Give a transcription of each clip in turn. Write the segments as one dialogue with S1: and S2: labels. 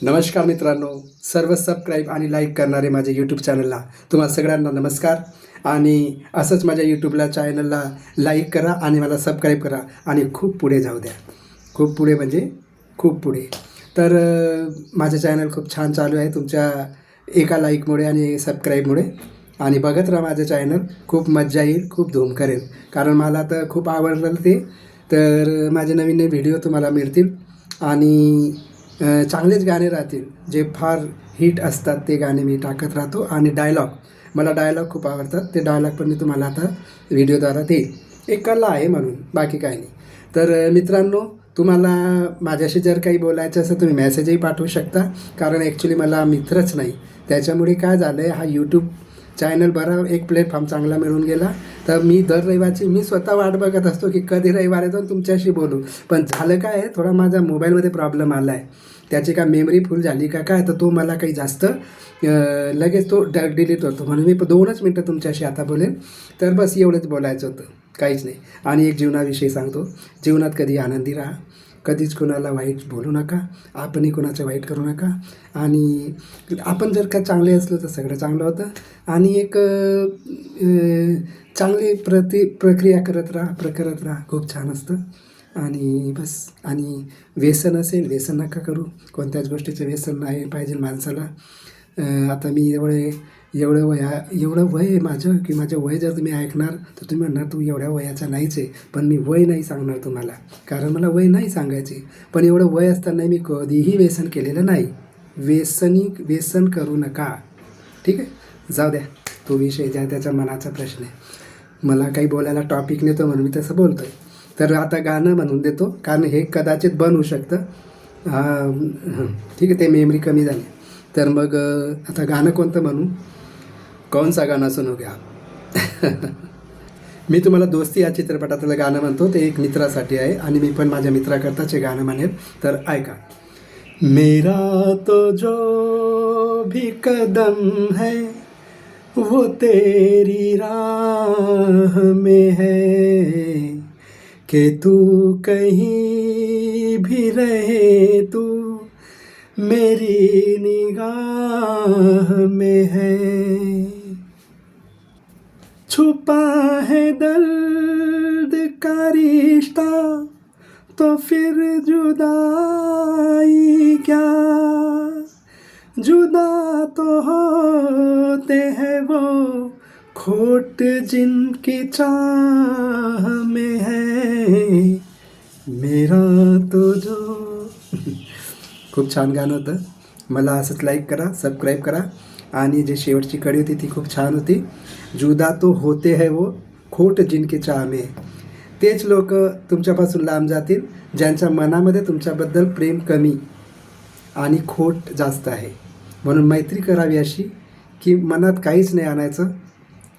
S1: नमस्कार मित्रांनो, सर्व सबस्क्राईब आणि लाईक करणारे माझ्या यूट्यूब चॅनलला तुम्हा सगळ्यांना नमस्कार. आणि असंच माझ्या यूट्यूबला चॅनलला लाईक करा आणि मला सबस्क्राईब करा आणि खूप पुढे जाऊ द्या. खूप पुढे म्हणजे खूप पुढे. तर माझं चॅनल खूप छान चालू आहे तुमच्या एका लाईकमुळे आणि सबस्क्राईबमुळे. आणि बघत राहा माझं चॅनल, खूप मज्जा येईल, खूप धूम करेल, कारण मला तर खूप आवडलं ते. तर माझे नवीन नवीन व्हिडिओ तुम्हाला मिळतील आणि चांगलेच गाणे राहतील, जे फार हिट असतात ते गाणे मी टाकत राहतो. आणि मला डायलॉग खूप आवडतात, ते डायलॉग पण मी तुम्हाला आता व्हिडिओद्वारा देईल. एक कला आहे म्हणून, बाकी काही नाही. तर मित्रांनो, तुम्हाला माझ्याशी जर काही बोलायचं असेल तुम्ही मेसेजही पाठवू शकता, कारण ॲक्च्युली मला मित्रच नाही. त्याच्यामुळे काय झालं आहे, हा यूट्यूब चॅनल बरा एक प्लॅटफॉर्म चांगला मिळून गेला. तर मी दर रविवारची मी स्वतः वाट बघत असतो की कधी रविवार येतो तुमच्याशी बोलू. पण झालं काय आहे, थोडा माझा मोबाईलमध्ये प्रॉब्लेम आला आहे. त्याची काय मेमरी फुल झाली का काय, तर तो मला काही जास्त लगेच तो डिलीट होतो. म्हणून मी 2च मिनटं तुमच्याशी आता बोलेन. तर बस एवढंच बोलायचं होतं, काहीच नाही. आणि एक जीवनाविषयी सांगतो, जीवनात कधी आनंदी राहा, कधीच कोणाला वाईट बोलू नका, आपणही कोणाचं वाईट करू नका. आणि आपण जर का चांगले असलो तर सगळं चांगलं होतं. आणि एक चांगली प्रक्रिया करत राहा, खूप छान असतं. आणि बस. आणि व्यसन असेल, व्यसन नका करू, कोणत्याच गोष्टीचं व्यसन नाही पाहिजे माणसाला. आता मी एवढं वय आहे माझं, की माझं वय जर तुम्ही ऐकणार तर तुम्ही म्हणणार तू एवढ्या वयाचा नाहीच आहे. पण मी वय नाही सांगणार तुम्हाला, कारण मला वय नाही सांगायचे. पण एवढं वय असताना मी कधीही व्यसन केलेलं नाही. व्यसन करू नका, ठीक आहे. जाऊ द्या, तो विषय ज्या त्याच्या मनाचा प्रश्न आहे. मला काही बोलायला टॉपिक नेतो म्हणून मी तसं बोलतो आहे. तर आता गाणं म्हणून देतो, कारण हे कदाचित बंद होऊ शकतं. ठीक आहे, ते मेमरी कमी झाली. तर मग आता गाणं कोणतं म्हणू, कौन सा गाणं सुनोगे आप. मी तुम्हाला दोस्ती या चित्रपटातलं गाणं म्हणतो. ते एक मित्रासाठी आहे आणि मी पण माझ्या मित्राकरताच हे गाणं म्हणेल. तर ऐका. मेरा तो जो भी कदम है वो तेरी राह में है, कि तू कहीं भी रहे तू मेरी निगाह में है. छुपा है दर्द का रिश्ता तो फिर जुदाई क्या, जुदा तो होते हैं वो खोट जिनकी चाह में है, मेरा तो जो. खूप छान गाणं होतं. मला असंच लाईक करा, सबस्क्राईब करा. आणि जे शेवटची कडी होती ती खूप छान होती. जुदा तो होते है वो खोट जिनके चाह में. तेच लोक तुमच्यापासून लांब जातील ज्यांच्या मनामध्ये तुमच्याबद्दल प्रेम कमी आणि खोट जास्त आहे. म्हणून मैत्री करावी अशी की मनात काहीच नाही आणायचं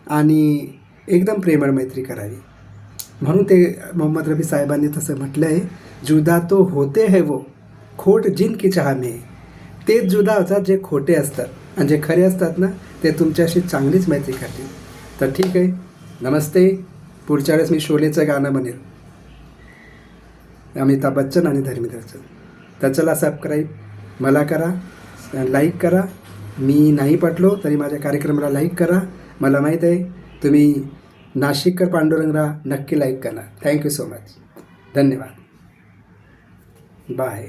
S1: आणि एकदम प्रेमळ मैत्री करावी. म्हणून ते मोहम्मद रफी साहेबांनी तसं म्हटलं आहे, जुदा तो होते है वो खोट जिनकी चाह में. तेच जुदा होतात जे खोटे असतात आणि जे खरे असतात ना ते तुमच्याशी चांगलीच मैत्री करतील. तर ठीक आहे, नमस्ते. पुढच्या वेळेस मी शोलेचं गाणं म्हणेल, अमिताभ बच्चन आणि धर्मेंद्रचं. तर चला, सबस्क्राईब मला करा, लाईक करा. मी नाही पटलो तरी माझ्या कार्यक्रमाला लाईक करा. मला माहीत आहे तुम्ही नाशिककर पांडुरंगला नक्की लाईक करणार. Thank you so much. धन्यवाद. बाय.